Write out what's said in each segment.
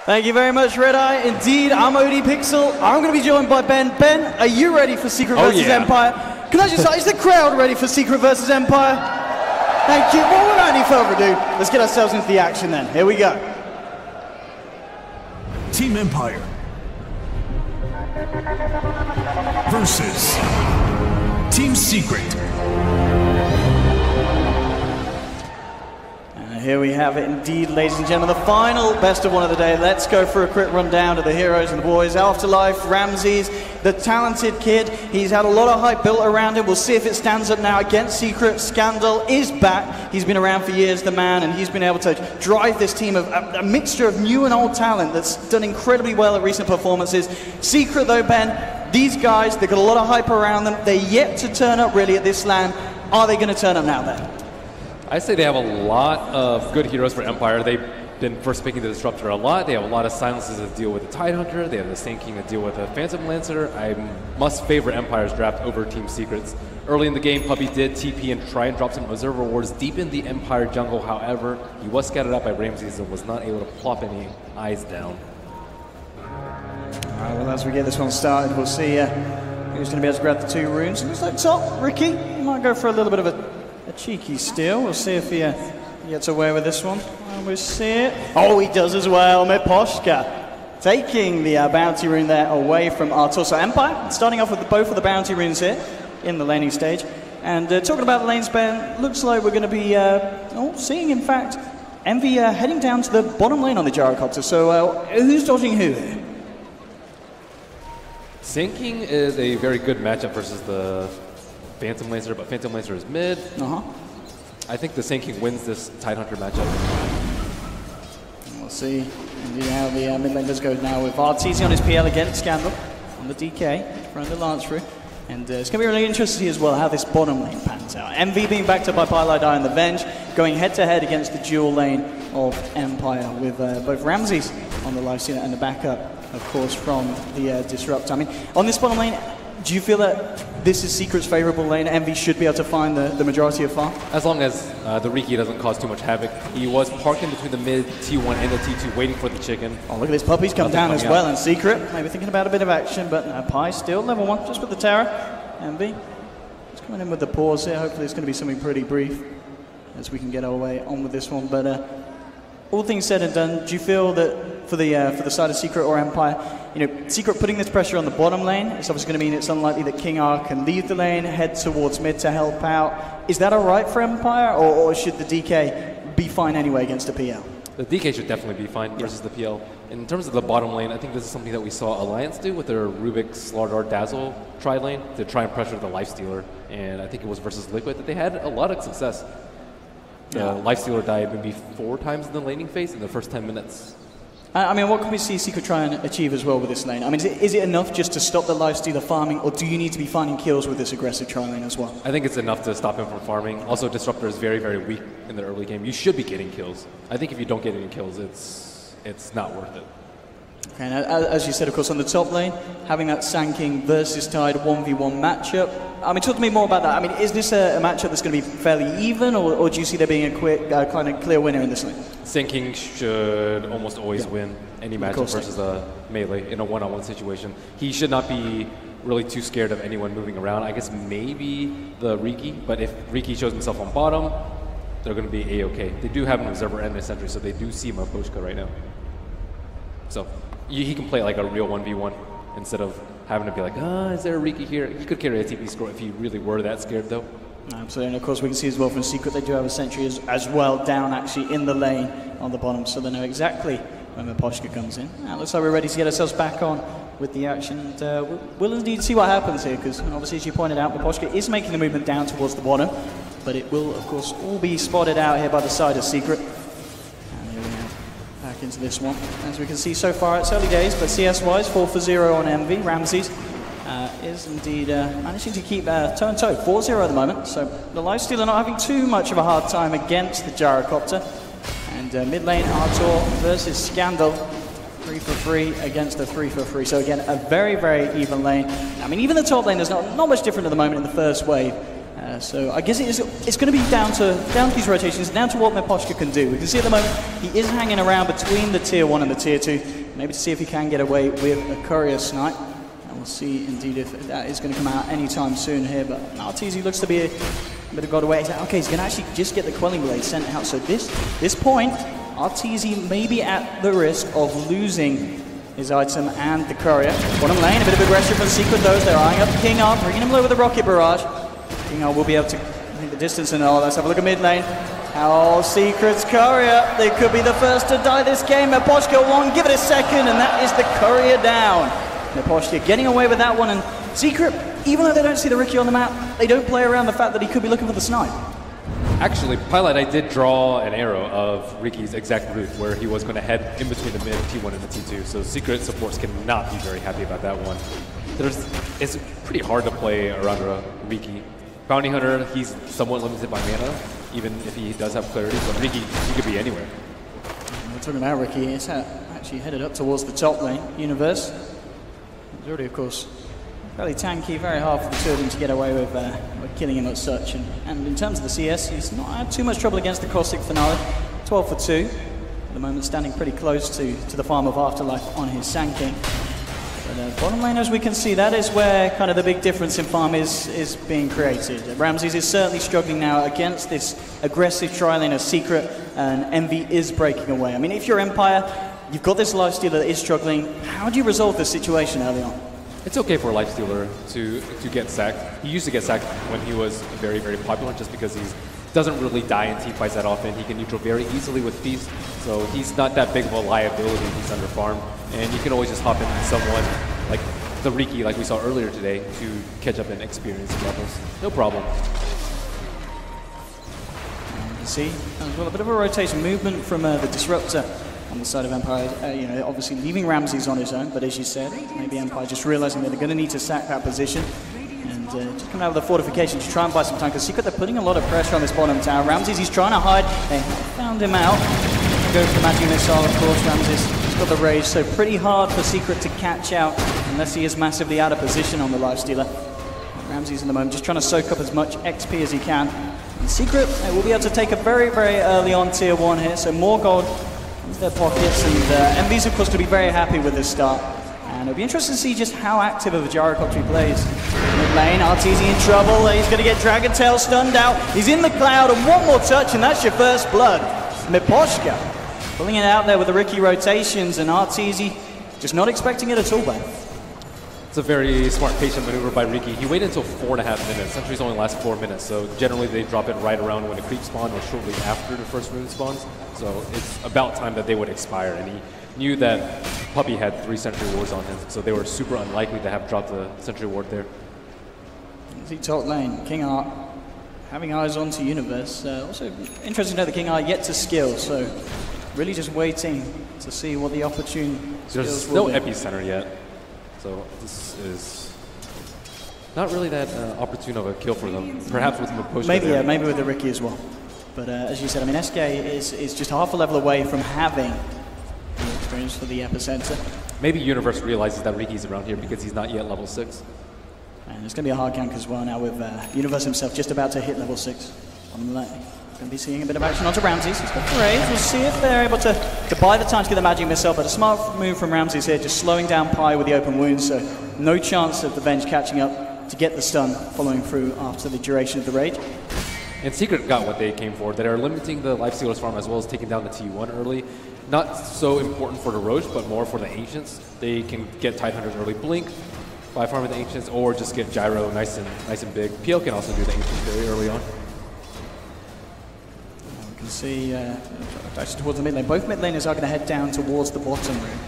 Thank you very much, Red Eye. Indeed, I'm OD Pixel. I'm going to be joined by Ben. Ben, are you ready for Secret versus Empire? Can I just say, is the crowd ready for Secret versus Empire? Thank you. Well, without any further ado, let's get ourselves into the action then. Here we go. Team Empire versus Team Secret. Here we have it indeed, ladies and gentlemen, the final best of one of the day. Let's go for a quick rundown of the heroes and the boys. Afterlife, Ramses, the talented kid. He's had a lot of hype built around him. We'll see if it stands up now against Secret. Scandal is back. He's been around for years, the man, and he's been able to drive this team of a mixture of new and old talent that's done incredibly well at recent performances. Secret, though, Ben, these guys, they've got a lot of hype around them. They're yet to turn up really at this LAN. Are they going to turn up now, Ben? I say they have a lot of good heroes for Empire. They've been first picking the Disruptor a lot. They have a lot of silences to deal with the Tidehunter. They have the Sand King to deal with the Phantom Lancer. I must favor Empire's draft over Team Secret's. Early in the game, Puppy did TP and try and drop some observer wards deep in the Empire jungle. However, he was scattered out by Ramses and was not able to plop any eyes down. All right, well, as we get this one started, we'll see who's going to be able to grab the 2 runes. Looks like top, Ricky. He might go for a little bit of a cheeky steal. We'll see if he gets away with this one. We'll see it. Oh, he does as well. Miposhka taking the bounty rune there away from Artur. So Empire starting off with both of the bounty runes here in the laning stage. And talking about the lanes, Ben, looks like we're going to be seeing, in fact, Envy heading down to the bottom lane on the Gyrocopter. So who's dodging who here? Sand King is a very good matchup versus the Phantom Lancer, but Phantom Lancer is mid. I think the Sand King wins this Tidehunter matchup. We'll see indeed how the mid lane does go now with Arteezy on his PL against Scandal on the DK, throwing the Lance through. And it's going to be really interesting to see as well how this bottom lane pans out. MV being backed up by Pylite and the Venge, going head-to-head against the dual lane of Empire with both Ramses on the lifestealer and the backup, of course, from the Disruptor. I mean, on this bottom lane, do you feel that this is Secret's favorable lane? Envy should be able to find the majority of farm? As long as the Riki doesn't cause too much havoc. He was parked in between the mid T1 and the T2 waiting for the chicken. Oh, look at this. Puppy's come down as well, and Secret maybe thinking about a bit of action, but Pi still level 1 just with the Terror. Envy is coming in with the pause here. Hopefully it's going to be something pretty brief as we can get our way on with this one. But all things said and done, do you feel that for the side of Secret or Empire, Secret putting this pressure on the bottom lane, it's obviously going to mean it's unlikely that King R can leave the lane, head towards mid to help out. Is that all right for Empire, or should the DK be fine anyway against the PL? The DK should definitely be fine versus the PL. In terms of the bottom lane, I think this is something that we saw Alliance do with their Rubik, Slardar, Dazzle tri-lane to try and pressure the Lifestealer. And I think it was versus Liquid that they had a lot of success. The Lifestealer died maybe 4 times in the laning phase in the first 10 minutes. I mean, what can we see Secret try and achieve as well with this lane? I mean, is it enough just to stop the Lifestealer farming, or do you need to be finding kills with this aggressive tri-lane as well? I think it's enough to stop him from farming. Also, Disruptor is very, very weak in the early game. You should be getting kills. I think if you don't get any kills, it's not worth it. Okay, and as you said, of course, on the top lane, having that Sand King versus Tide 1v1 matchup. I mean, talk to me more about that. I mean, is this a matchup that's going to be fairly even, or do you see there being a quick, kind of clear winner in this lane? Sand King should almost always win any matchup versus a melee in a one-on-one situation. He should not be really too scared of anyone moving around. I guess maybe the Riki, but if Riki shows himself on bottom, they're going to be A-okay. They do have an Observer and a Sentry, so they do see Miposhka right now. So he can play like a real 1v1 instead of having to be like, is there a Riki here? He could carry a TP score if he really were that scared, though. Absolutely, and of course we can see as well from Secret, they do have a Sentry as well down actually in the lane on the bottom, so they know exactly when Miposhka comes in. Now, looks like we're ready to get ourselves back on with the action, and we'll indeed see what happens here, because obviously, as you pointed out, Miposhka is making the movement down towards the bottom, but it will, of course, all be spotted out here by the side of Secret. And here we have back into this one. As we can see so far, it's early days, but CS-wise, 4-for-0 on Envy. Ramses is indeed managing to keep toe-and-toe, 4-0 at the moment, so the Lifestealer not having too much of a hard time against the Gyrocopter. And mid lane, Artur versus Scandal, 3-for-3 against a 3-for-3. So again, a very, very even lane. I mean, even the top lane is not much different at the moment in the first wave. So I guess it's going to be down to these rotations, down to what Miposhka can do. We can see at the moment he is hanging around between the tier 1 and the tier 2, maybe to see if he can get away with a courier snipe. And we'll see indeed if that is going to come out anytime soon here. But Arteezy looks to be a bit of got away. Okay, he's going to actually just get the Quelling Blade sent out. So this point, Arteezy may be at the risk of losing his item and the courier. Bottom lane, a bit of aggression from Secret those. They're eyeing up King R, bringing him low with the rocket barrage. King R will be able to make the distance, and let's have a look at mid lane. Oh, Secret's courier. They could be the first to die this game. Miposhka one, give it a second, and that is the courier down. Miposhka getting away with that one, and Secret, even though they don't see the Riki on the map, they don't play around the fact that he could be looking for the snipe. Actually, Pilot, I did draw an arrow of Riki's exact route where he was going to head in between the mid T1 and the T2, so Secret supports cannot be very happy about that one. It's pretty hard to play around a Riki. Bounty Hunter, he's somewhat limited by mana, even if he does have clarity, but Riki, he could be anywhere. We're talking about Riki, it's actually headed up towards the top lane. Universe, he's already, of course, fairly tanky, very hard for the two of them to get away with killing him as such. And in terms of the CS, he's not had too much trouble against the Caustic Finale. 12 for 2. At the moment, standing pretty close to the farm of Afterlife on his Sand King. But bottom lane, as we can see, that is where kind of the big difference in farm is being created. Ramses is certainly struggling now against this aggressive tri-lane of Secret, and Envy is breaking away. I mean, if you're Empire, you've got this lifestealer that is struggling. How do you resolve this situation early on? It's okay for a Lifestealer to get sacked. He used to get sacked when he was very, very popular just because he doesn't really die in team fights that often. He can neutral very easily with Feast, so he's not that big of a liability if he's under farm. And you can always just hop into someone like the Riki, like we saw earlier today, to catch up in experience levels. No problem. You can see as well a bit of a rotation movement from the Disruptor on the side of Empire, obviously leaving Ramses on his own, but as you said, maybe Empire just realizing that they're going to need to sack that position and just coming out with a fortification to try and buy some time, because Secret, they're putting a lot of pressure on this bottom tower. Ramses, he's trying to hide. They found him out. Go for the Magic Missile, of course. Ramses has got the rage, so pretty hard for Secret to catch out unless he is massively out of position on the Lifestealer. Ramses in the moment just trying to soak up as much XP as he can. And Secret, they will be able to take a very, very early on tier 1 here, so more gold into their pockets, and Envy's of course to be very happy with this start. And it'll be interesting to see just how active of a gyrocopter he plays. Mid lane, Arteezy in trouble. He's going to get Dragon Tail stunned out. He's in the cloud, and one more touch, and that's your first blood. Miposhka pulling it out there with the Riki rotations, and Arteezy just not expecting it at all, Ben. It's a very smart, patient maneuver by Riki. He waited until 4.5 minutes. Sentries only last 4 minutes, so generally they drop it right around when a creep spawn or shortly after the first rune spawns. So it's about time that they would expire, and he knew that Puppey had 3 Sentry Wards on him, so they were super unlikely to have dropped the Sentry Ward there. See top lane, King Art having eyes onto Universe. Also interesting to know the King Art yet to skill, so really just waiting to see what the opportune There's no epicenter yet, so this is not really that opportune of a kill for them. Perhaps with Miposhka. Maybe, yeah, maybe with the Riki as well. But as you said, I mean, SK is just half a level away from having the experience for the epicenter. Maybe Universe realizes that Riki's around here because he's not yet level 6. And it's going to be a hard gank as well now with Universe himself just about to hit level 6 on the lane. Going to be seeing a bit of action onto Ramses. He's got the rage. We'll see if they're able to buy the time to get the Magic Missile, but a smart move from Ramses here, just slowing down Pi with the open wounds, so no chance of the Venge catching up to get the stun following through after the duration of the rage. And Secret got what they came for. They are limiting the Lifestealer's farm as well as taking down the T1 early. Not so important for the Roche, but more for the Ancients. They can get Tidehunters early blink by farming the Ancients, or just get Gyro nice and big. PL can also do the Ancients very early on. We can see actually towards the mid lane. Both mid laners are going to head down towards the bottom room.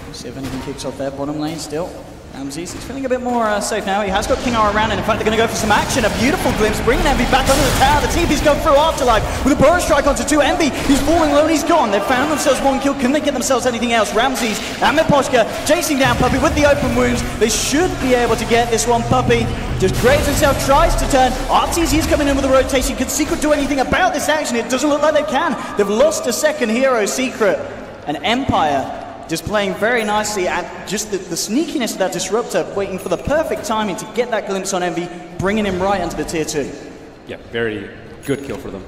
We'll see if anything kicks off there. Bottom lane still. Ramses, he's feeling a bit more safe now. He has got King R around, and in fact they're going to go for some action. A beautiful glimpse, bringing Envy back under the tower. The TP's gone through Afterlife with a Burrow Strike onto 2. Envy, he's falling low and he's gone. They've found themselves 1 kill. Can they get themselves anything else? Ramses and Miposhka chasing down Puppey with the open wounds. They should be able to get this one. Puppey just graves himself, tries to turn. Arteezy is coming in with a rotation. Can Secret do anything about this action? It doesn't look like they can. They've lost a second hero, Secret. And Empire just playing very nicely at just the sneakiness of that Disruptor, waiting for the perfect timing to get that glimpse on Envy, bringing him right into the tier 2. yeah, very good kill for them.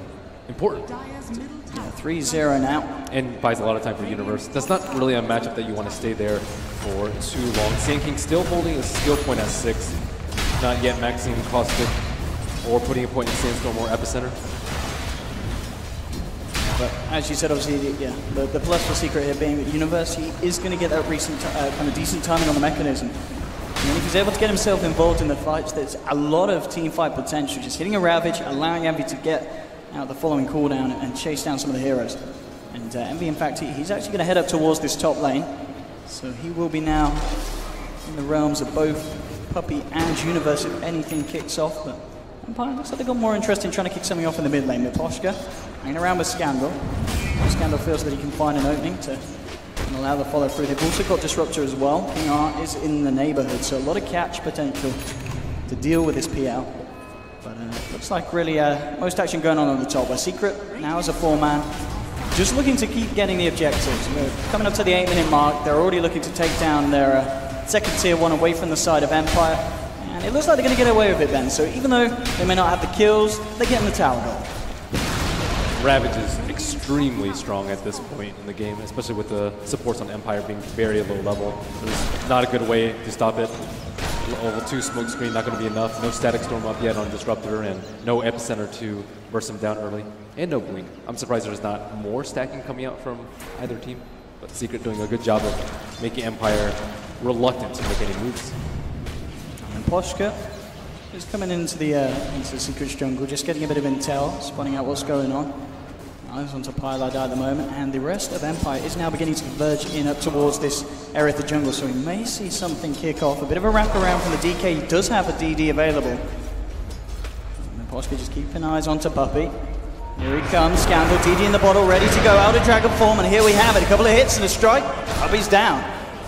Important. 3-0 now. And buys a lot of time for Universe. That's not really a matchup that you want to stay there for too long. Sand King still holding a skill point at 6. Not yet maxing Caustic or putting a point in Sandstorm or Epicenter. But as you said, obviously, yeah, the plus for Secret here being that Universe, he is going to get that recent kind of decent timing on the mechanism. And if he's able to get himself involved in the fights, there's a lot of team fight potential. Just hitting a Ravage, allowing Envy to get out the following cooldown and chase down some of the heroes. And Envy, in fact, he's actually going to head up towards this top lane. So he will be now in the realms of both Puppey and Universe if anything kicks off. But Empire looks like they've got more interest in trying to kick something off in the mid lane. Miposhka hanging around with Scandal. Scandal feels that he can find an opening to allow the follow through. They've also got Disruptor as well. King R is in the neighborhood, so a lot of catch potential to deal with this PL. But looks like really most action going on the top. Where Secret now as a 4-man, just looking to keep getting the objectives. We're coming up to the 8-minute mark. They're already looking to take down their second tier 1 away from the side of Empire. And it looks like they're going to get away with it then. So even though they may not have the kills, they're getting the tower goal. Ravage is extremely strong at this point in the game, especially with the supports on Empire being very low level. There's not a good way to stop it. Level 2 smoke screen not going to be enough. No static storm up yet on Disruptor, and no Epicenter to burst him down early. And no blink. I'm surprised there's not more stacking coming out from either team. But Secret doing a good job of making Empire reluctant to make any moves. And Poshka is coming into the Secret's jungle, just getting a bit of intel, spotting out what's going on. Eyes onto Pilot at the moment, and the rest of Empire is now beginning to converge in up towards this area of the jungle, so we may see something kick off. A bit of a wrap around from the DK. He does have a DD available. And Poshka just keeping eyes onto Puppey. Here he comes, Scandal, DD in the bottle, ready to go out of Dragon form, and here we have it. A couple of hits and a strike. Puppey's down.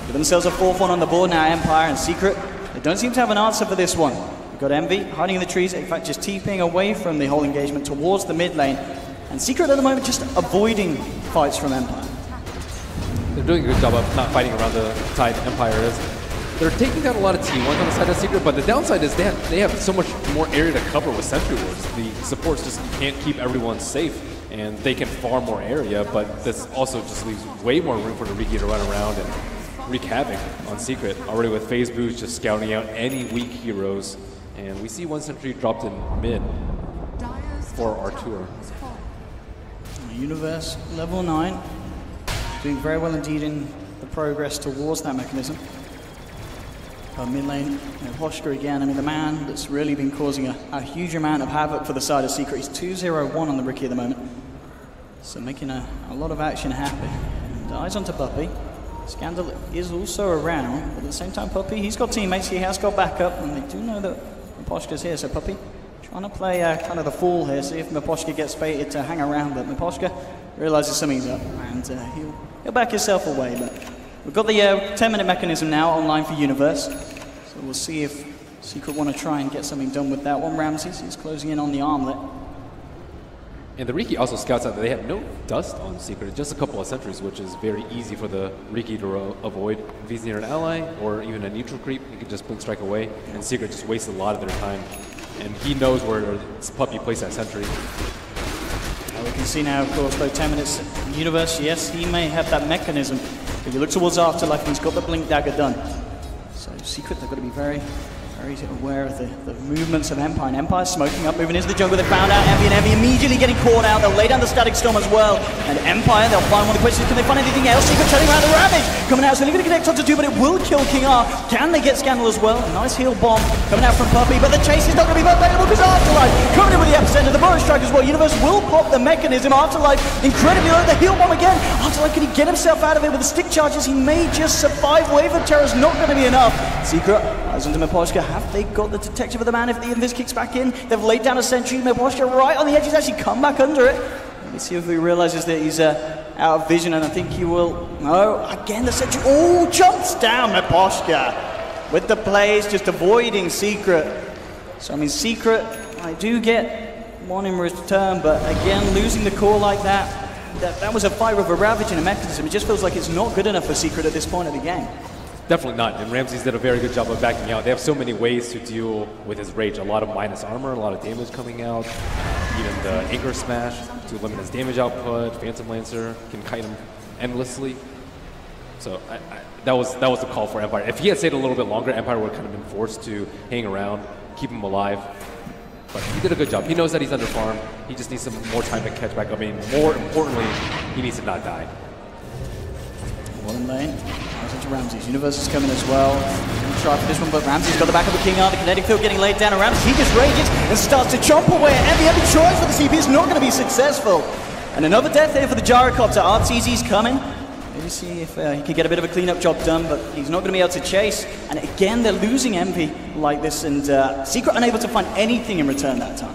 Give themselves a 4th one on the board now, Empire and Secret. They don't seem to have an answer for this one. We've got Envy hiding in the trees, in fact just TPing away from the whole engagement towards the mid lane. And Secret at the moment just avoiding fights from Empire. They're doing a good job of not fighting around the side Empire is. They're taking down a lot of T1s on the side of Secret, but the downside is they have so much more area to cover with Sentry Wards. The supports just can't keep everyone safe, and they can farm more area, but this also just leaves way more room for the Riki to run around and wreak havoc on Secret. Already with Phase Boost just scouting out any weak heroes, and we see one Sentry dropped in mid for Artur. Universe level 9, doing very well indeed in the progress towards that mechanism. Mid lane, Poshka again. I mean, the man that's really been causing a huge amount of havoc for the side of Secret. He's 2-0-1 on the Riki at the moment, so making a lot of action happen. And eyes onto Puppey. Scandal is also around, but at the same time, Puppey, he's got teammates. He has got backup, and they do know that Poshka's here. So Puppey trying to play kind of the fool here, see if Miposhka gets baited to hang around, but Miposhka realizes something's up, and he'll back himself away. But we've got the 10-minute mechanism now online for Universe, so we'll see if Secret want to try and get something done with that one. Ramses, he's closing in on the armlet. And the Riki also scouts out that they have no dust on Secret, just a couple of sentries, which is very easy for the Riki to avoid. If he's near an ally or even a neutral creep, he can just blink strike away, and Secret just wastes a lot of their time. And he knows where Puppey placed that sentry. We can see now, of course, though, 10 minutes Universe, yes, he may have that mechanism. If you look towards Afterlife, and he's got the Blink Dagger done. So Secret, they've got to be very aware of the movements of Empire. And Empire smoking up, moving into the jungle. They found out Envy, and Envy immediately getting caught out. They'll lay down the Static Storm as well. And Empire, they'll find one of the questions, can they find anything else? Secret turning around the Ravage. Coming out, so they're going to connect on to 2, but it will kill King R. Can they get Scandal as well? A nice heal bomb coming out from Puppey, but the chase is not going to be available because Afterlife coming in with the epicenter. The Burrow Strike as well. Universe will pop the mechanism. Afterlife incredibly low. The heal bomb again. Afterlife, can he get himself out of it with the stick charges? He may just survive. Wave of Terror is not going to be enough. Secret, eyes onto Miposhka. Have they got the detection of the man? If the Invis kicks back in, they've laid down a sentry. Miposhka right on the edge. He's actually come back under it. Let me see if he realizes that he's out of vision, and I think he will. No, again the sentry. Oh, jumps down Miposhka with the plays, just avoiding Secret. So I mean, Secret, I do get one in return, but again, losing the core like that was a fight with a Ravage and a mechanism. It just feels like it's not good enough for Secret at this point of the game. Definitely not. And Ramses did a very good job of backing out. They have so many ways to deal with his rage. A lot of minus armor, a lot of damage coming out. Even the anchor smash to limit his damage output. Phantom Lancer can kite him endlessly. So that was the call for Empire. If he had stayed a little bit longer, Empire would have kind of been forced to hang around, keep him alive. But he did a good job. He knows that he's under farm. He just needs some more time to catch back. I mean, more importantly, he needs to not die. One lane. To Ramses. Universe is coming as well. Try for this one, but Ramses got the back of the King Arthur. Kinetic field getting laid down around. He just rages and starts to chomp away. Every choice for the CP is not going to be successful. And another death here for the Gyrocopter. RTZ's coming. Maybe see if he can get a bit of a cleanup job done, but he's not going to be able to chase. And again, they're losing Envy like this, and Secret unable to find anything in return that time.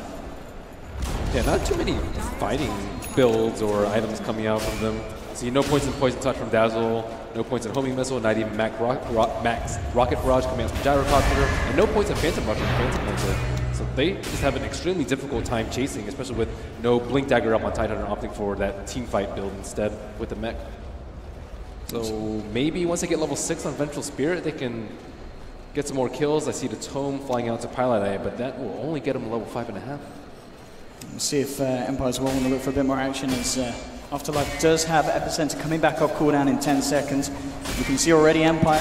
Yeah, not too many fighting builds or items coming out from them. See, no points in Poison Touch from Dazzle, no points in Homing Missile, not even Max Rocket Barrage coming out from Gyrocopter, and no points in Phantom Rush from Phantom Lancer. So they just have an extremely difficult time chasing, especially with no Blink Dagger up on Tidehunter, opting for that team fight build instead with the mech. So maybe once they get level 6 on Vengeful Spirit, they can get some more kills. I see the Tome flying out to Pilot Eye, but that will only get them to level 5.5. We'll see if Empire's well want to look for a bit more action as Afterlife does have Epicenter coming back off cooldown in 10 seconds. You can see already Empire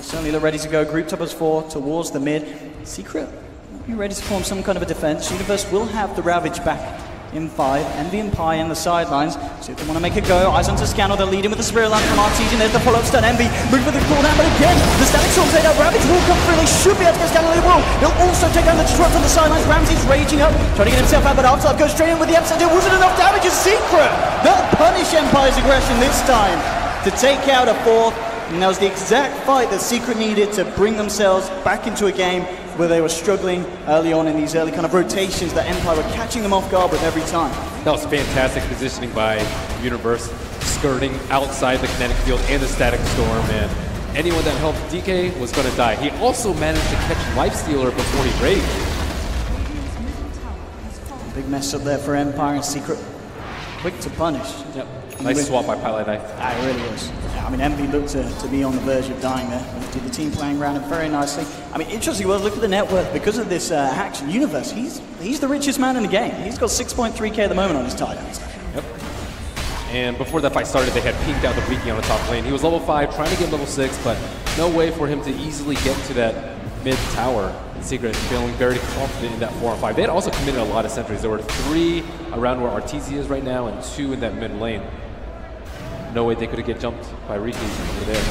certainly look ready to go. Grouped up as 4 towards the mid. Secret will be ready to form some kind of a defense. Universe will have the Ravage back in 5. Envy and Pi in the sidelines. See if they want to make a go. Eyes onto Scannel. They're leading with the Spirit Lamp from RTZ. And there's the follow-up stun. Envy move for the cooldown, but again, the Static Storm's laid out. Ravage will come through. They should be able to get Scannel. They will. They'll also take down the Disrupt on the sidelines. Ramsey's raging up, trying to get himself out, but Afterlife goes straight in with the Epicenter. It wasn't enough damage. It's Secret. They'll punish Empire's aggression this time to take out a 4th. And that was the exact fight that Secret needed to bring themselves back into a game where they were struggling early on in these early kind of rotations that Empire were catching them off guard with every time. That was fantastic positioning by Universe, skirting outside the kinetic field and the Static Storm, and anyone that helped DK was going to die. He also managed to catch Lifestealer before he raged. Big mess up there for Empire, and Secret quick to punish. Yep. Nice swap by Pilot Eye. It really was. I mean, Envy looked to be on the verge of dying there. Did the team playing around it very nicely. I mean, interesting, well, look at the net worth. Because of this action, Universe, he's the richest man in the game. He's got 6.3k at the moment on his Tidehunter. Yep. And before that fight started, they had pinged out the Riki on the top lane. He was level 5, trying to get level 6, but no way for him to easily get to that mid tower. Secret feeling very confident in that 4 on 5. They had also committed a lot of sentries. There were 3 around where Arteezy is right now and 2 in that mid lane. No way they could get jumped by Riki over there.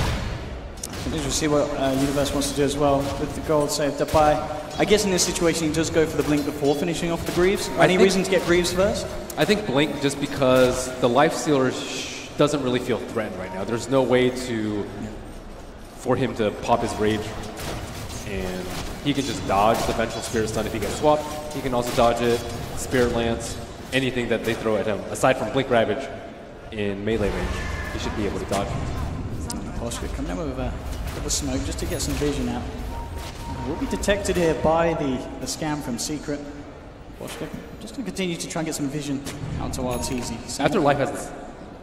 We'll see what Universe wants to do as well with the gold saved up by. I guess in this situation he does go for the Blink before finishing off the Greaves. Any reason to get Greaves first? I think Blink just because the Lifestealer doesn't really feel threatened right now. There's no way for him to pop his rage, and he can just dodge the Vengeful Spirit stun if he gets swapped. He can also dodge it, Spirit Lance, anything that they throw at him. Aside from Blink Ravage in melee range, he should be able to dodge. Poshka coming in with a bit of smoke just to get some vision out. Will be detected here by the scam from Secret. Poshka just going to continue to try and get some vision out to RTZ. Afterlife has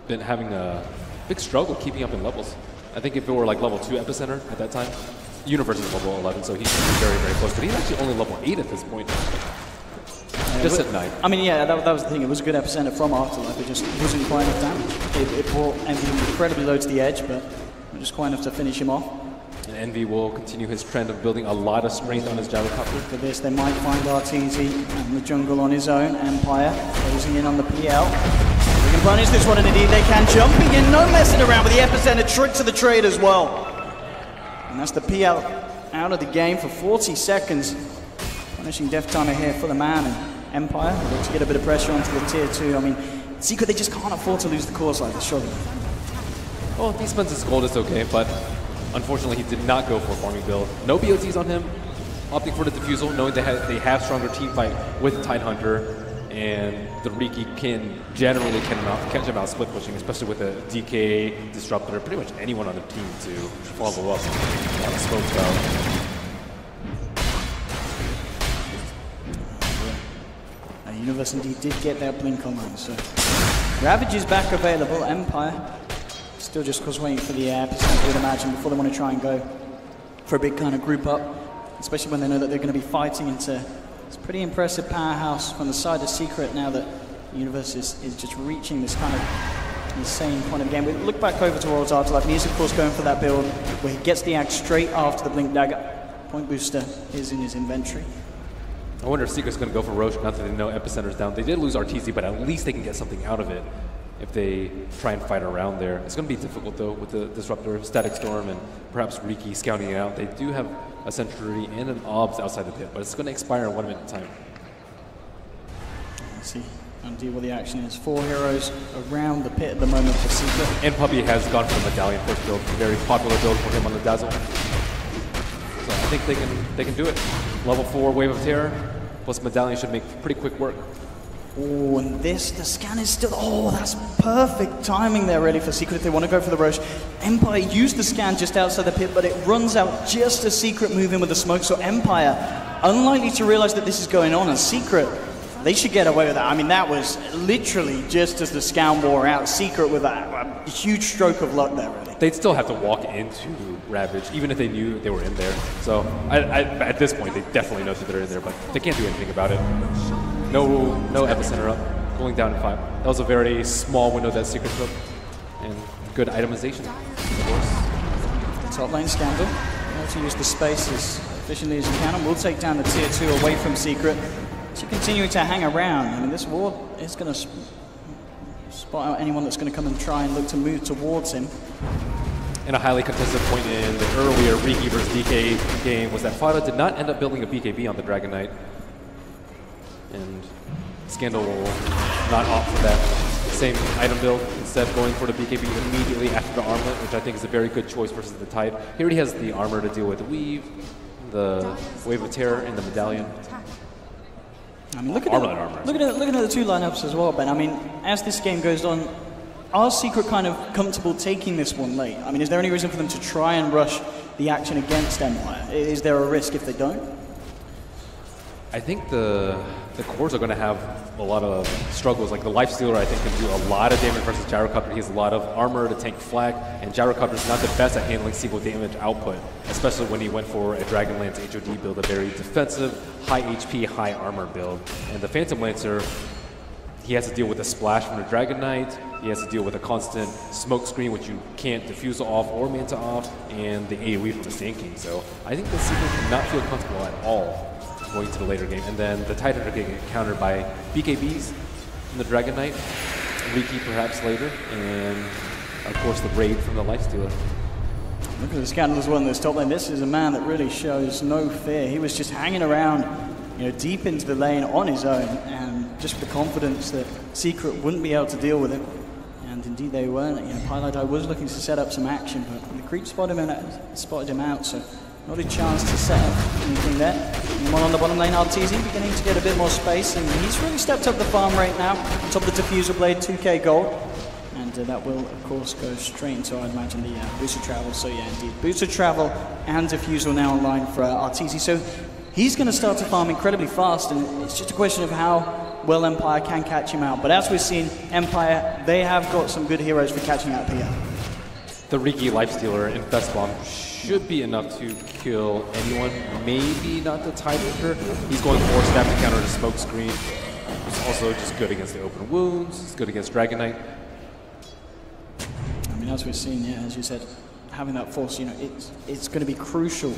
been having a big struggle keeping up in levels. I think if it were like level 2 Epicenter at that time, Universe is level 11, so he's very, very close. But he's actually only level 8 at this point. Just at 9. I mean, yeah, that was the thing. It was a good Epicenter from Afterlife. It just wasn't quite enough damage. It brought Envy incredibly low to the edge, but just quite enough to finish him off. And Envy will continue his trend of building a lot of strength on his Gyrocopter. For this, they might find RTZ in the jungle on his own. Empire closing in on the PL. They can punish this one, and indeed they can. Jumping in, no messing around with the Epicenter. Trick to the trade as well. And that's the PL out of the game for 40 seconds. Punishing Death Timer here for the man, and Empire looks to get a bit of pressure onto the tier 2. I mean, Secret, they just can't afford to lose the course like this, surely. Well, if he spends his gold, it's okay, but unfortunately he did not go for a farming build. No BOTs on him, opting for the Diffusal, knowing they have stronger team fight with Tidehunter, and the Riki can generally catch him out split pushing, especially with a DK, Disruptor, pretty much anyone on the team to follow up on a smoke spell. Universe indeed did get that Blink online, so Ravage is back available. Empire Still just, of course, waiting for the epicenter, I would imagine, before they want to try and go for a big kind of group up, especially when they know that they're going to be fighting into this pretty impressive powerhouse from the side of Secret now that the universe is just reaching this kind of insane point of the game. We look back over towards Afterlife, and he's, of course, going for that build where he gets the axe straight after the Blink Dagger. Point booster is in his inventory. I wonder if Secret's going to go for Roche, not that they know Epicenter's down. They did lose RTZ, but at least they can get something out of it if they try and fight around there. It's going to be difficult, though, with the Disruptor, Static Storm, and perhaps Riki scouting it out. They do have a Sentry and an OBS outside the pit, but it's going to expire in 1 minute time. Let's see. And deal with the action is 4 heroes around the pit at the moment for Secret. And Puppy has gone for the Medallion first build, very popular build for him on the Dazzle. So I think they can do it. Level 4 Wave of Terror plus Medallion should make pretty quick work. Oh, and the scan is still, oh, that's perfect timing there really for Secret if they want to go for the Roche. Empire used the scan just outside the pit, but it runs out just as Secret move in with the smoke, so Empire, unlikely to realize that this is going on, and Secret, they should get away with that. I mean, that was literally just as the scan wore out, Secret with a huge stroke of luck there, really. They'd still have to walk into Ravage, even if they knew they were in there. So at this point, they definitely know that they're in there, but they can't do anything about it. No Epicenter up, going down in 5. That was a very small window that Secret took, and good itemization, of course. Top lane Scandal, how to use the space as efficiently as you can, and we'll take down the tier 2 away from Secret. So continuing to hang around. I mean, this ward is going to spot out anyone that's going to come and try and look to move towards him. And a highly contested point in the earlier Riki versus DK game was that Fada did not end up building a BKB on the Dragon Knight. And Scandal will not opt for that same item build, instead going for the BKB immediately after the armlet, which I think is a very good choice versus the Tide. He already has the armor to deal with the Weave, the Wave of Terror, and the Medallion. I mean, looking at the 2 lineups as well, Ben. I mean, as this game goes on, are Secret kind of comfortable taking this one late? I mean, is there any reason for them to try and rush the action against Empire? Is there a risk if they don't? I think the cores are going to have a lot of struggles. Like the Lifestealer, I think, can do a lot of damage versus Gyrocopter. He has a lot of armor to tank flak, and Gyrocopter is not the best at handling single damage output, especially when he went for a Dragonlance HOD build, a very defensive, high HP, high armor build. And the Phantom Lancer, he has to deal with a splash from the Dragon Knight, he has to deal with a constant smoke screen, which you can't diffuse off or manta off, and the AoE from the Sand King. So I think the Secret cannot feel comfortable at all going to the later game. And then the Titan are getting countered by BKBs from the Dragon Knight, Riki perhaps later, and of course the raid from the Lifestealer. Look at the Scandal as well in this top lane. This is a man that really shows no fear. He was just hanging around, you know, deep into the lane on his own, and just with the confidence that Secret wouldn't be able to deal with him. And indeed they weren't. You know, Pieliedie was looking to set up some action, but the creep spotted him out, so not a chance to set up anything there. One on the bottom lane, RTZ beginning to get a bit more space, and he's really stepped up the farm rate now. On top of the Diffuser Blade, 2k gold. And that will, of course, go straight into, I'd imagine, the Booster Travel. So yeah, indeed, Booster Travel and Diffusal now online for RTZ. So he's going to start to farm incredibly fast, and it's just a question of how well Empire can catch him out. But as we've seen, Empire, they have got some good heroes for catching out PR. The Riki Lifestealer Infest Bomb should be enough to kill anyone, maybe not the Tidewaker. He's going for stab to counter the smoke screen. He's also just good against the open wounds, he's good against Dragon Knight. I mean, as we've seen, yeah, as you said, having that force, you know, it's going to be crucial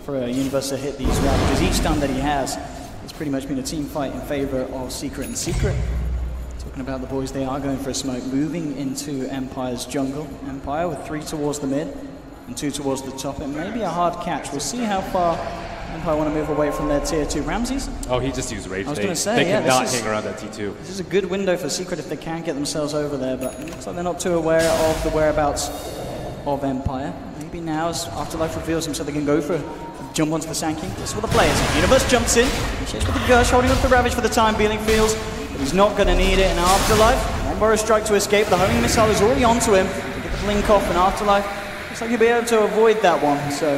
for a Universe to hit these rounds, because each stun that he has, it's pretty much been a team fight in favor of Secret and Secret. Talking about the boys, they are going for a smoke, moving into Empire's jungle. Empire with 3 towards the mid and 2 towards the top. It may be a hard catch. We'll see how far Empire want to move away from their tier 2. Ramses? Oh, he just used Rage. I was going to say, they cannot hang around that T2. This is a good window for Secret if they can get themselves over there, but it looks like they're not too aware of the whereabouts of Empire. Maybe now, as Afterlife reveals himself, they can go for a jump onto the Sand King. This is what the players. Universe jumps in. He shares with the Gersh, holding up the Ravage for the time being. Feels but he's not going to need it in Afterlife. One Burrow Strike to escape. The homing missile is already onto him. Get the blink off in Afterlife. Looks like he'll be able to avoid that one. So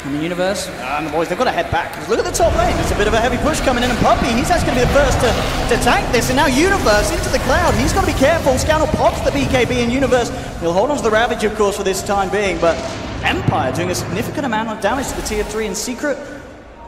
And the Universe, and the boys, they've got to head back. Look at the top lane. There's a bit of a heavy push coming in, and Puppy, he's actually going to be the first to tank this. And now Universe into the cloud. He's got to be careful. Scandal pops the BKB, and Universe will hold on to the Ravage, of course, for this time being. But Empire doing a significant amount of damage to the tier 3 in Secret.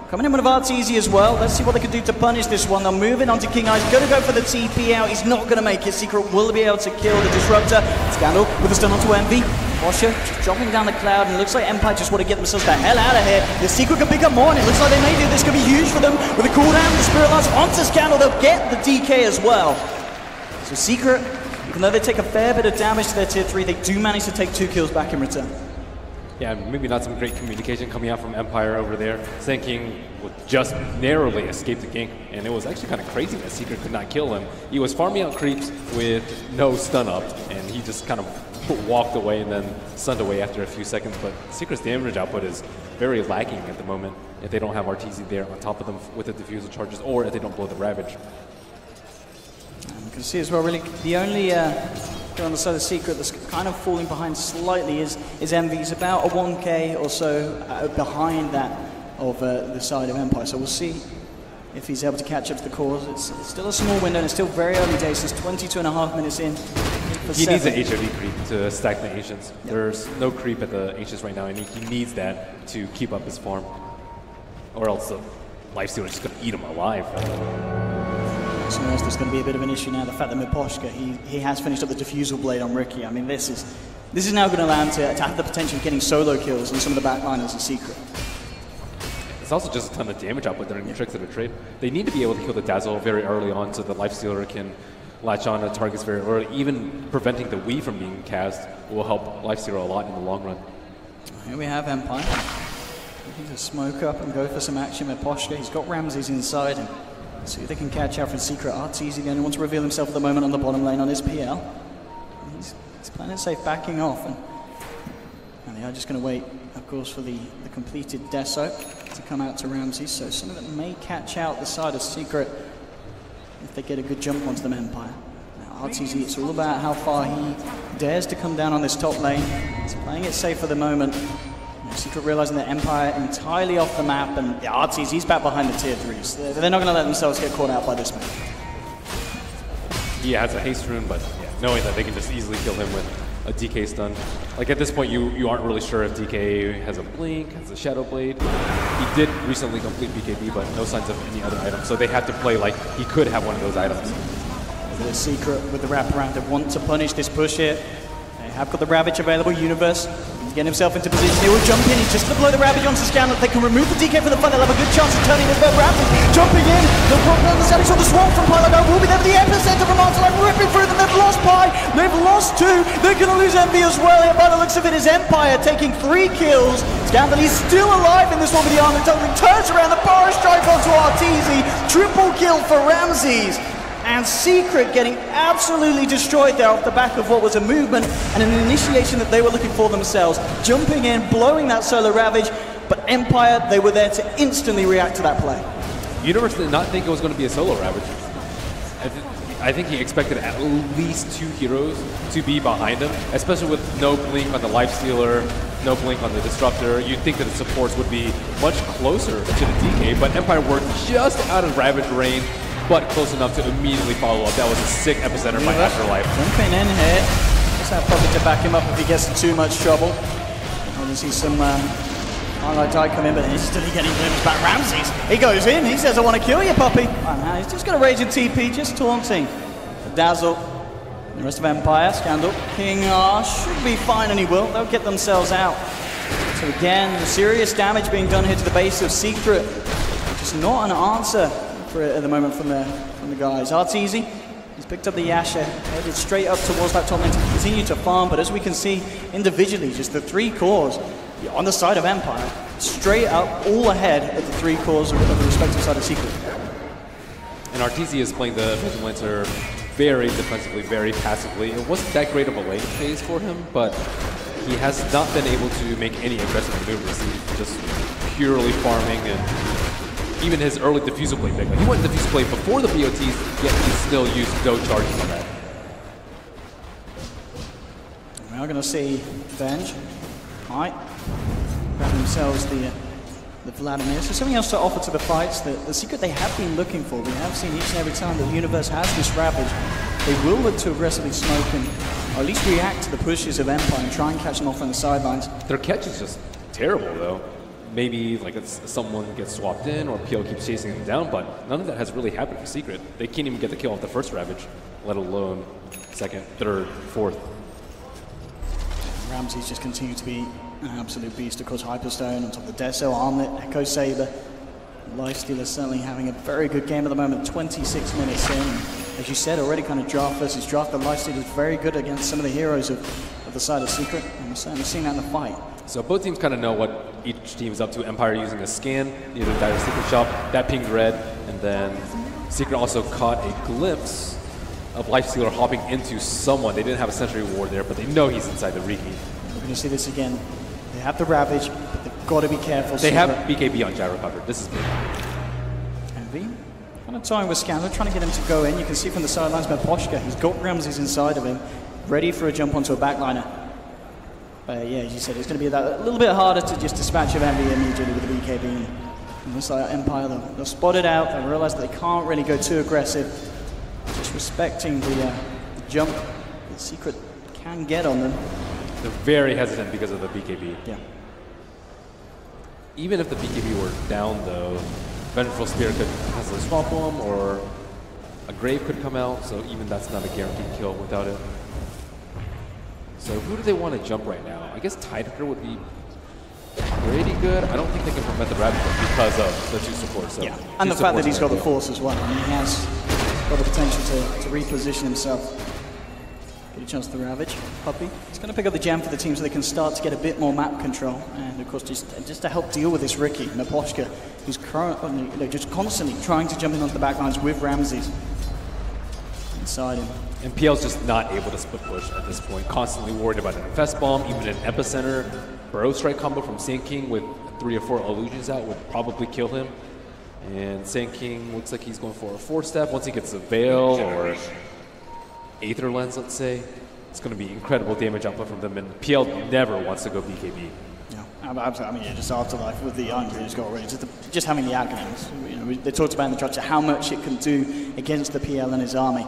Coming in with Arteezy as well. Let's see what they can do to punish this one. They're moving on to King Eye. He's going to go for the TP out. He's not going to make it. Secret will be able to kill the Disruptor. Scandal with a stun onto Envy. Posher just dropping down the cloud, and it looks like Empire just want to get themselves the hell out of here. The Secret can pick up more, and it looks like they may do this. Could be huge for them. With the cooldown, the Spirit Lance onto Scandal. They'll get the DK as well. So Secret, even though they take a fair bit of damage to their tier 3, they do manage to take 2 kills back in return. Yeah, maybe not some great communication coming out from Empire over there. King would just narrowly escape the gank, and it was actually kind of crazy that Secret could not kill him. He was farming out creeps with no stun up, and he just kind of walked away and then stunned away after a few seconds. But Secret's damage output is very lacking at the moment if they don't have Arteezy there on top of them with the diffusal charges, or if they don't blow the Ravage. You can see as well, really, the only on the side of Secret that's kind of falling behind slightly is Envy. He's about a 1k or so behind that of the side of Empire. So we'll see if he's able to catch up to the cause. It's still a small window, and it's still very early days. It's 22.5 minutes in. He needs an HOD creep to stack the Ancients. Yep. There's no creep at the Ancients right now, and he needs that to keep up his farm. Or else the Lifestealer is just going to eat him alive. So there's going to be a bit of an issue now. The fact that Miposhka, he has finished up the Diffusal Blade on Ricky. I mean, this is now going to allow him to have the potential of getting solo kills on some of the backliners in Secret. It's also just a ton of damage output during the tricks of the trade. They need to be able to kill the Dazzle very early on so the Lifestealer can latch on to targets very early. Even preventing the Wii from being cast will help Lifestealer a lot in the long run. Here we have Empire. He's a smoke up and go for some action with Miposhka. He's got Ramses inside him. See if they can catch out from Secret. Arteezy, the only one to reveal himself at the moment on the bottom lane on his PL. He's playing it safe, backing off. And they are just going to wait, of course, for the completed Deso to come out to Ramses. So some of them may catch out the side of Secret if they get a good jump onto them Empire. Now, Arteezy, it's all about how far he dares to come down on this top lane. He's playing it safe for the moment. Secret realizing that Empire entirely off the map, and the Arteezy, he's back behind the tier 3s. They're not going to let themselves get caught out by this man. He has a haste rune, but yeah, knowing that they can just easily kill him with a DK stun. Like at this point, you aren't really sure if DK has a blink, has a Shadow Blade. He did recently complete BKB, but no signs of any other items, so they have to play like he could have one of those items. The Secret with the wraparound, they want to punish this push here. They have got the Ravage available, Universe. Getting himself into position, they will jump in, he's just going to blow the Ravage onto Scandal. They can remove the DK from the front, they'll have a good chance of turning this boat rapid. Jumping in, the problem is that he saw the Swarm from Pylo will be there for the epicenter from Arteezy, ripping through them. They've lost Pi, they've lost 2, they're going to lose Envy as well. Here by the looks of it is Empire taking 3 kills. Scandal, he's still alive in this one with the armor tumbling, turns around, the power strike onto Arteezy, triple kill for Ramses. And Secret getting absolutely destroyed there off the back of what was a movement and an initiation that they were looking for themselves. Jumping in, blowing that solo Ravage, but Empire, they were there to instantly react to that play. Universe did not think it was going to be a solo Ravage. I think he expected at least 2 heroes to be behind him, especially with no blink on the Lifestealer, no blink on the Disruptor. You'd think that the supports would be much closer to the DK, but Empire worked just out of Ravage range, but close enough to immediately follow up. That was a sick epicenter by Afterlife. Jumping in here. Just have Puppy to back him up if he gets in too much trouble. Obviously some highlight die come in, but he's still getting glimpsed back. Ramses, he goes in, he says, I want to kill you, Puppy. Oh, now he's just got a raging TP, just taunting. Dazzle, the rest of Empire, Scandal, King should be fine, and he will. They'll get themselves out. So again, the serious damage being done here to the base of Secret. Just not an answer for it at the moment from the guys. Arteezy, he's picked up the Yasha, headed straight up towards that top lane to continue to farm, but as we can see individually, just the 3 cores on the side of Empire, straight up, all ahead of the 3 cores of the respective side of Secret. And Arteezy is playing the Vigilancer very defensively, very passively. It wasn't that great of a lane phase for him, but he has not been able to make any aggressive maneuvers. He's just purely farming, and even his early Diffusal Blade pick. Like, he went Diffusal Blade before the BOTs, yet he still used no charges on that. We're now going to see Venge. Alright. grab themselves the Vladimir. So something else to offer to the fights, the secret they have been looking for. We have seen each and every time that the Universe has this Ravage, they will look to aggressively smoke and or at least react to the pushes of Empire and try and catch them off on the sidelines. Their catch is just terrible, though. Maybe like someone gets swapped in or PL keeps chasing them down, but none of that has really happened for Secret. They can't even get the kill off the first Ravage, let alone second, third, fourth. Ramses just continue to be an absolute beast. Of course, Hyperstone on top of the Deso, Armlet, Echo Saber. Lifestealer certainly having a very good game at the moment, 26 minutes in. As you said, already kind of draft versus draft. The Lifestealer is very good against some of the heroes of the side of Secret, and we're certainly seeing that in the fight. So both teams kind of know what each team is up to. Empire using a scan, either Dire Secret Shop, that pinged red, and then Secret also caught a glimpse of Lifestealer hopping into someone. They didn't have a Sentry Ward there, but they know he's inside the Riki. We're going to see this again. They have the Ravage, but they've got to be careful. They have BKB on gyro cover. This is big. Envy kind of toying with Scanner, trying to get him to go in. You can see from the sidelines Meposhka, he's got Ramses inside of him, ready for a jump onto a backliner. But yeah, as you said, it's going to be a little bit harder to just dispatch of Envy immediately with the BKB. And looks like Empire, they'll spot it out. They realize that they can't really go too aggressive. Just respecting the jump that Secret can get on them. They're very hesitant because of the BKB. Yeah. Even if the BKB were down, though, Vengeful Spear could possibly swap them, or a Grave could come out, so even that's not a guaranteed kill without it. So who do they want to jump right now? I guess Tidehacker would be pretty good. I don't think they can prevent the Ravage because of the two supports. So yeah, and the fact that he's got the Force as well. I mean, he has got the potential to reposition himself. Get a chance to Ravage. Puppy. He's going to pick up the gem for the team so they can start to get a bit more map control. And of course, just to help deal with this Riki, Meposhka, who's currently just constantly trying to jump in onto the backlines with Ramses inside him. And PL's just not able to split push at this point. Constantly worried about an Infest Bomb, even an Epicenter. Burrow Strike combo from Sand King with 3 or 4 illusions out would probably kill him. And Sand King looks like he's going for a 4-step. Once he gets a Veil or Aether Lens, let's say, it's going to be incredible damage output from them. And PL never wants to go BKB. Yeah, I mean, just Afterlife with the Young who's got already, just having the Aghanim's. You know, they talked about in the structure how much it can do against the PL and his army.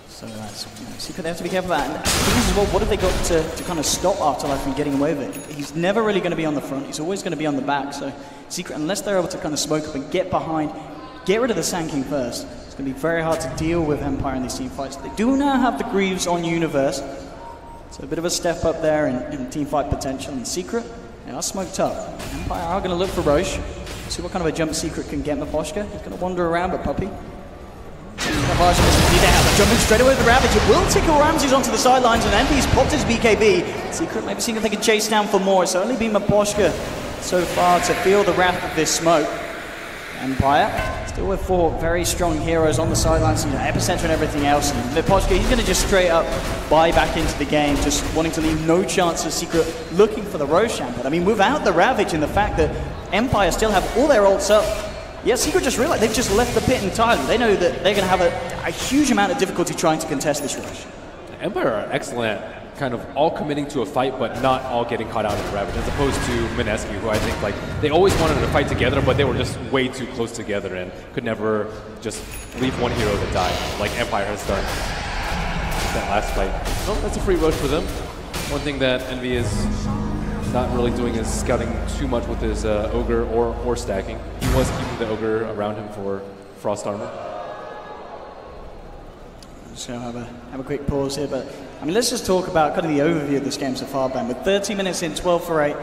So that's Secret, they have to be careful of that. And the thing is as well, what have they got to kind of stop Afterlife from getting away with it? He's never really going to be on the front. He's always going to be on the back. So Secret, unless they're able to kind of smoke up and get behind, get rid of the Sand King first, it's going to be very hard to deal with Empire in these team fights. They do now have the Greaves on Universe. So a bit of a step up there in team fight potential. And Secret, they are smoked up. Empire are going to look for Roche. See what kind of a jump Secret can get Meposhka. He's going to wander around, but Puppy. Jumping straight away with the Ravage. It will tickle Ramses onto the sidelines, and Envy's popped his BKB. Secret maybe seeing if they can chase down for more. It's only been Meposhka so far to feel the wrath of this smoke. Empire still with 4 very strong heroes on the sidelines, you know, Epicenter and everything else. And Meposhka, he's going to just straight up buy back into the game, just wanting to leave no chance of Secret looking for the Roshan. But I mean, without the Ravage and the fact that Empire still have all their ults up, yeah, Secret just realized they've just left the pit entirely. They know that they're going to have a huge amount of difficulty trying to contest this rush. Empire are excellent, kind of all committing to a fight, but not all getting caught out in the Ravage, as opposed to Minescu, who I think like they always wanted to fight together, but they were just way too close together and could never just leave one hero to die, like Empire has done that last fight. Well, that's a free rush for them. One thing that Envy is not really doing is scouting too much with his Ogre or stacking. He was keeping the Ogre around him for Frost Armor. So have a quick pause here, but I mean, let's just talk about kind of the overview of this game so far, Ben. With 30 minutes in, 12 for 8,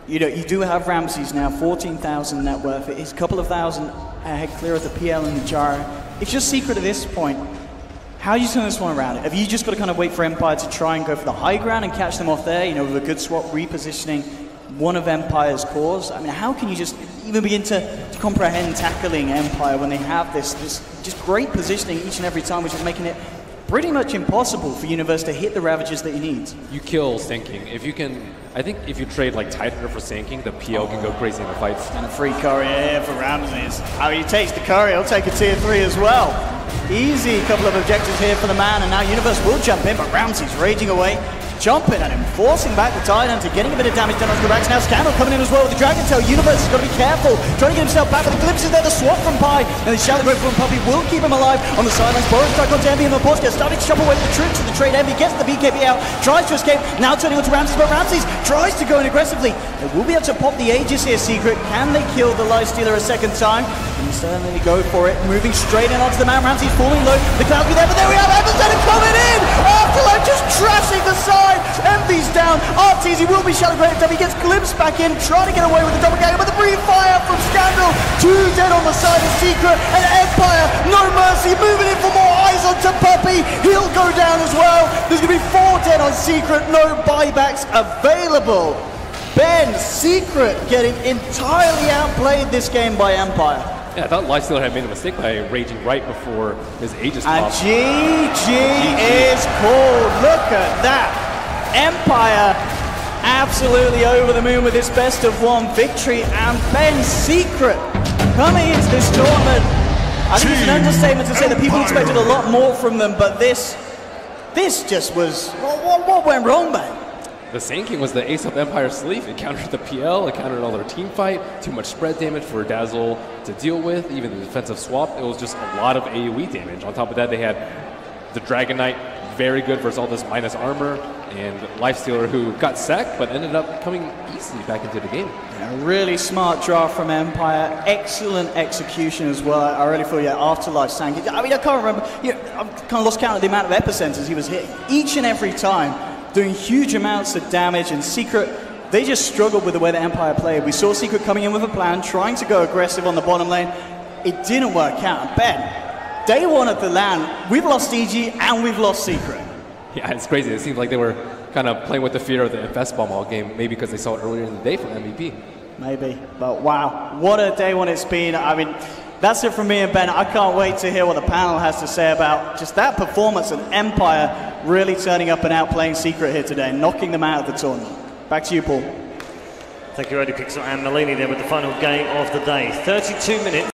you know, you do have Ramses now, 14,000 net worth. He's a couple of thousand ahead clear of the PL and the Gyro. It's just Secret at this point. How do you turn this one around? Have you just got to kind of wait for Empire to try and go for the high ground and catch them off there, you know, with a good swap, repositioning one of Empire's cores? I mean, how can you just even begin to comprehend tackling Empire when they have this just great positioning each and every time, which is making it pretty much impossible for Universe to hit the Ravages that he needs? You kill Sand King. If you can, I think if you trade like Tidehacker for Sand King, the PL can go crazy in the fights. And a free courier here for Ramses. Oh, he takes the courier, he'll take a tier 3 as well. Easy couple of objectives here for the man, and now Universe will jump in, but Ramses raging away, jumping at him, forcing back the Tidehunter, getting a bit of damage done on the backs. Now Scandal coming in as well with the Dragon Tail. Universe has got to be careful, trying to get himself back, but the glimpses there, the swap from Pi, and the Shallow Grave from Puppy will keep him alive on the sidelines. Boris strike onto Envy, and Maposhka starting to chop away the troops of the trade. Envy gets the BKB out, tries to escape, now turning onto Ramses, but Ramses tries to go in aggressively. They will be able to pop the Aegis here, Secret. Can they kill the Lifestealer a second time? And certainly go for it, moving straight in onto the man. Ramses falling low, the Cloud be there, but there we have Everton coming in! Afterlife just trashing the side, Envy's down, Arteezy will be Shallow Grave, he gets glimpsed back in, trying to get away with the double gang, but the breathe fire from Scandal, 2 dead on the side of Secret, and Empire, no mercy, moving in for more eyes onto Puppy, he'll go down as well. There's going to be 4 dead on Secret, no buybacks available. Ben, Secret getting entirely outplayed this game by Empire. Yeah, I thought Lifestealer had made a mistake by raging right before his Aegis and popped. GG is called. Look at that. Empire absolutely over the moon with this best of 1 victory, and Ben, Secret coming into this tournament. I think it's an understatement to say that people expected a lot more from them, but this just was, what went wrong, man? The Sand King was the ace up Empire's sleeve. It countered the PL, it countered all their team fight, too much spread damage for Dazzle to deal with, even the defensive swap. It was just a lot of AoE damage. On top of that, they had the Dragon Knight, very good versus all this minus armor, and Lifestealer, who got sacked but ended up coming easily back into the game. Yeah, really smart draft from Empire, excellent execution as well. I really feel, Afterlife sank it. I mean, I can't remember, I've kind of lost count of the amount of epicenters he was hitting each and every time, doing huge amounts of damage, and Secret, they just struggled with the way that Empire played. We saw Secret coming in with a plan, trying to go aggressive on the bottom lane. It didn't work out. Ben, day 1 of the LAN, we've lost EG and we've lost Secret. Yeah, it's crazy. It seems like they were kind of playing with the fear of the Infest Bomb all game, maybe because they saw it earlier in the day from MVP. Maybe, but wow, what a day 1 it's been. I mean, that's it from me and Ben. I can't wait to hear what the panel has to say about just that performance and Empire really turning up and outplaying Secret here today, knocking them out of the tournament. Back to you, Paul. Thank you, Roddy Pixel and Malini there with the final game of the day. 32 minutes.